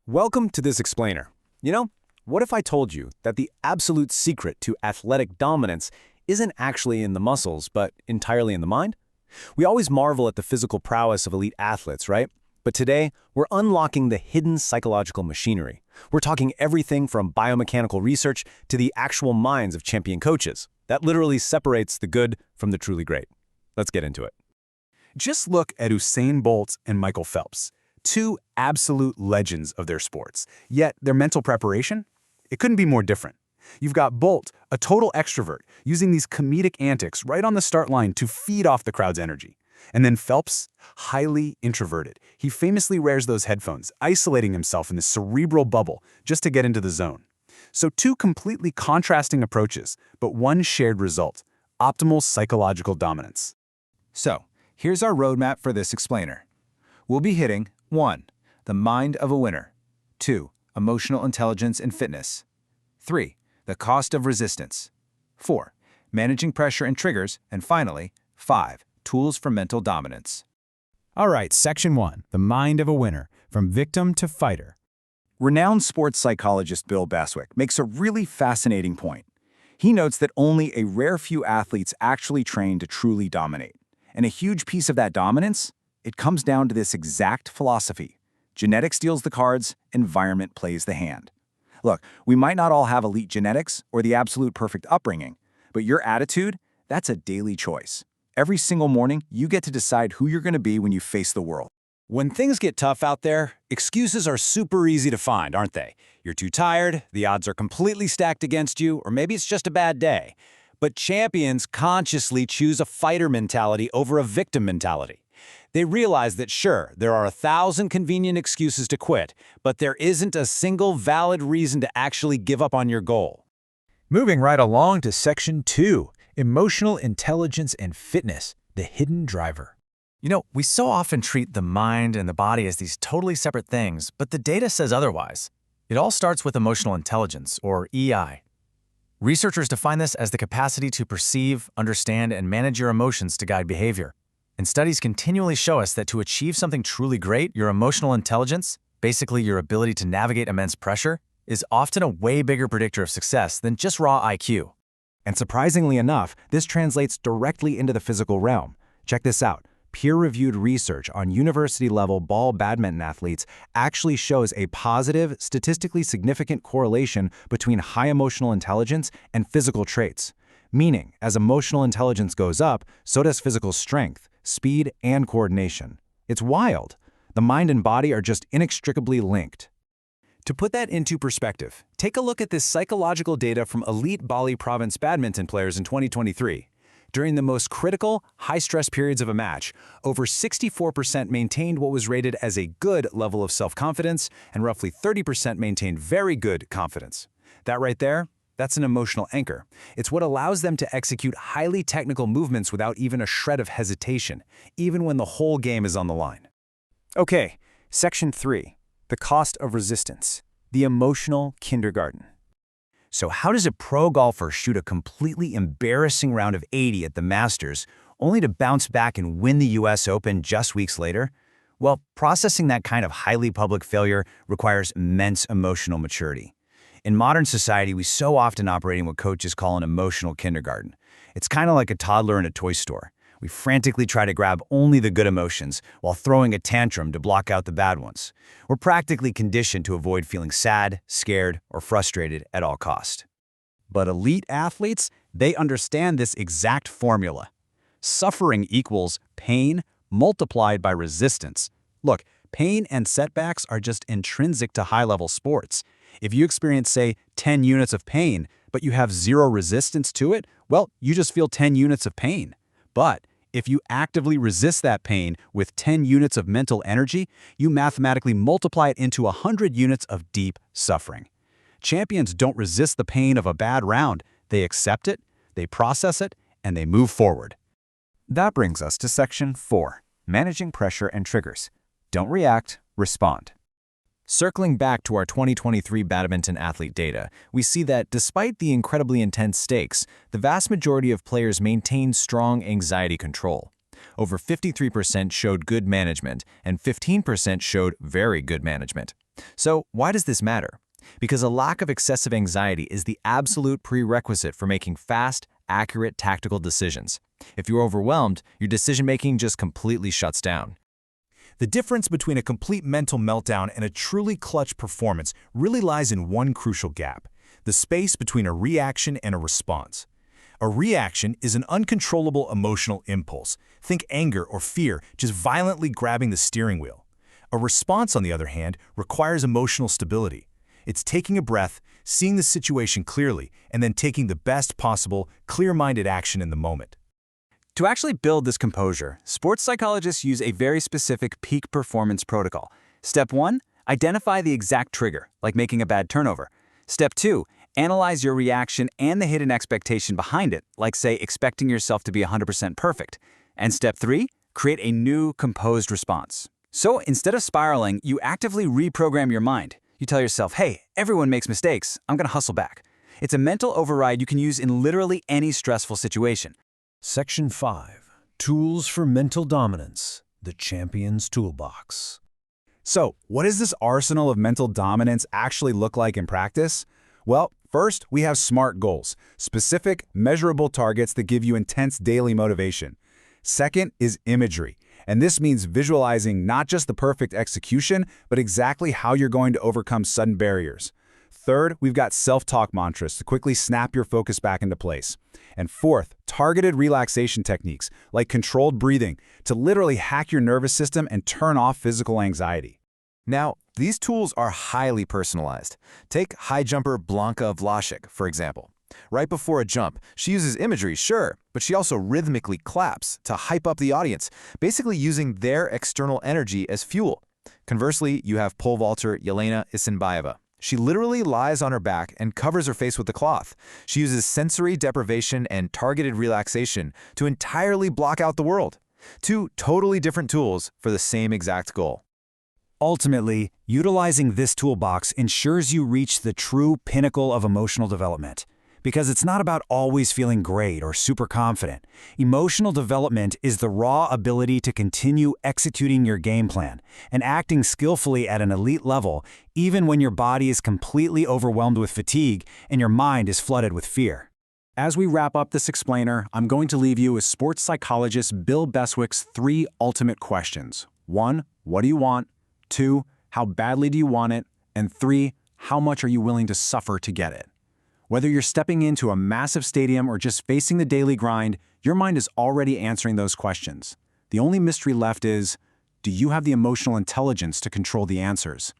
Welcome to this explainer. What if I told you that the absolute secret to athletic dominance isn't actually in the muscles, but entirely in the mind? We always marvel at the physical prowess of elite athletes, right? But today, we're unlocking the hidden psychological machinery. We're talking everything from biomechanical research to the actual minds of champion coaches. That literally separates the good from the truly great. Let's get into it. Just look at Usain Bolt and Michael Phelps, two absolute legends of their sports. Yet their mental preparation? It couldn't be more different. You've got Bolt, a total extrovert, using these comedic antics right on the start line to feed off the crowd's energy. And then Phelps, highly introverted. He famously wears those headphones, isolating himself in this cerebral bubble just to get into the zone. So two completely contrasting approaches, but one shared result: optimal psychological dominance. So, here's our roadmap for this explainer. We'll be hitting 1. The mind of a winner. 2. Emotional intelligence and fitness. 3. The cost of resistance. 4. Managing pressure and triggers. And finally, 5. Tools for mental dominance. All right, Section 1, the mind of a winner, from victim to fighter. Renowned sports psychologist Bill Beswick makes a really fascinating point. He notes that only a rare few athletes actually train to truly dominate. And a huge piece of that dominance? It comes down to this exact philosophy. Genetics deals the cards, environment plays the hand. Look, we might not all have elite genetics or the absolute perfect upbringing, but your attitude, that's a daily choice. Every single morning, you get to decide who you're going to be when you face the world. When things get tough out there, excuses are super easy to find, aren't they? You're too tired, the odds are completely stacked against you, or maybe it's just a bad day. But champions consciously choose a fighter mentality over a victim mentality. They realize that sure, there are 1,000 convenient excuses to quit, but there isn't a single valid reason to actually give up on your goal. Moving right along to Section 2, emotional intelligence and fitness, the hidden driver. We so often treat the mind and the body as these totally separate things, but the data says otherwise. It all starts with emotional intelligence, or EI. Researchers define this as the capacity to perceive, understand, and manage your emotions to guide behavior. And studies continually show us that to achieve something truly great, your emotional intelligence, basically your ability to navigate immense pressure, is often a way bigger predictor of success than just raw IQ. And surprisingly enough, this translates directly into the physical realm. Check this out. Peer-reviewed research on university-level ball badminton athletes actually shows a positive, statistically significant correlation between high emotional intelligence and physical traits. Meaning, as emotional intelligence goes up, so does physical strength, speed, and coordination. It's wild. The mind and body are just inextricably linked. To put that into perspective, take a look at this psychological data from elite Bali province badminton players in 2023. During the most critical, high-stress periods of a match, over 64% maintained what was rated as a good level of self-confidence, and roughly 30% maintained very good confidence. That right there, that's an emotional anchor. It's what allows them to execute highly technical movements without even a shred of hesitation, even when the whole game is on the line. Okay, Section 3, the cost of resistance, the emotional kindergarten. So how does a pro golfer shoot a completely embarrassing round of 80 at the Masters, only to bounce back and win the US Open just weeks later? Well, processing that kind of highly public failure requires immense emotional maturity. In modern society, we so often operate in what coaches call an emotional kindergarten. It's kind of like a toddler in a toy store. We frantically try to grab only the good emotions while throwing a tantrum to block out the bad ones. We're practically conditioned to avoid feeling sad, scared, or frustrated at all cost. But elite athletes, they understand this exact formula. Suffering equals pain multiplied by resistance. Look, pain and setbacks are just intrinsic to high-level sports. If you experience, say, 10 units of pain, but you have zero resistance to it, well, you just feel 10 units of pain. But if you actively resist that pain with 10 units of mental energy, you mathematically multiply it into 100 units of deep suffering. Champions don't resist the pain of a bad round. They accept it, they process it, and they move forward. That brings us to Section 4, managing pressure and triggers. Don't react, respond. Circling back to our 2023 badminton athlete data, we see that despite the incredibly intense stakes, the vast majority of players maintained strong anxiety control. Over 53% showed good management, and 15% showed very good management. So why does this matter? Because a lack of excessive anxiety is the absolute prerequisite for making fast, accurate tactical decisions. If you're overwhelmed, your decision-making just completely shuts down. The difference between a complete mental meltdown and a truly clutch performance really lies in one crucial gap: the space between a reaction and a response. A reaction is an uncontrollable emotional impulse. Think anger or fear just violently grabbing the steering wheel. A response, on the other hand, requires emotional stability. It's taking a breath, seeing the situation clearly, and then taking the best possible, clear-minded action in the moment. To actually build this composure, sports psychologists use a very specific peak performance protocol. Step 1, identify the exact trigger, like making a bad turnover. Step 2, analyze your reaction and the hidden expectation behind it, like say expecting yourself to be 100% perfect. And step 3, create a new composed response. So instead of spiraling, you actively reprogram your mind. You tell yourself, hey, everyone makes mistakes, I'm gonna hustle back. It's a mental override you can use in literally any stressful situation. Section 5. Tools for Mental Dominance, the Champion's Toolbox. So, what does this arsenal of mental dominance actually look like in practice? Well, first, we have SMART goals, specific, measurable targets that give you intense daily motivation. Second is imagery, and this means visualizing not just the perfect execution, but exactly how you're going to overcome sudden barriers. Third, we've got self-talk mantras to quickly snap your focus back into place. And fourth, targeted relaxation techniques like controlled breathing to literally hack your nervous system and turn off physical anxiety. Now, these tools are highly personalized. Take high jumper Blanka Vlasic, for example. Right before a jump, she uses imagery, sure, but she also rhythmically claps to hype up the audience, basically using their external energy as fuel. Conversely, you have pole vaulter Yelena Isinbayeva. She literally lies on her back and covers her face with a cloth. She uses sensory deprivation and targeted relaxation to entirely block out the world. Two totally different tools for the same exact goal. Ultimately, utilizing this toolbox ensures you reach the true pinnacle of emotional development. Because it's not about always feeling great or super confident. Emotional development is the raw ability to continue executing your game plan and acting skillfully at an elite level, even when your body is completely overwhelmed with fatigue and your mind is flooded with fear. As we wrap up this explainer, I'm going to leave you with sports psychologist Bill Beswick's 3 ultimate questions. 1, what do you want? 2, how badly do you want it? And 3, how much are you willing to suffer to get it? Whether you're stepping into a massive stadium or just facing the daily grind, your mind is already answering those questions. The only mystery left is, do you have the emotional intelligence to control the answers?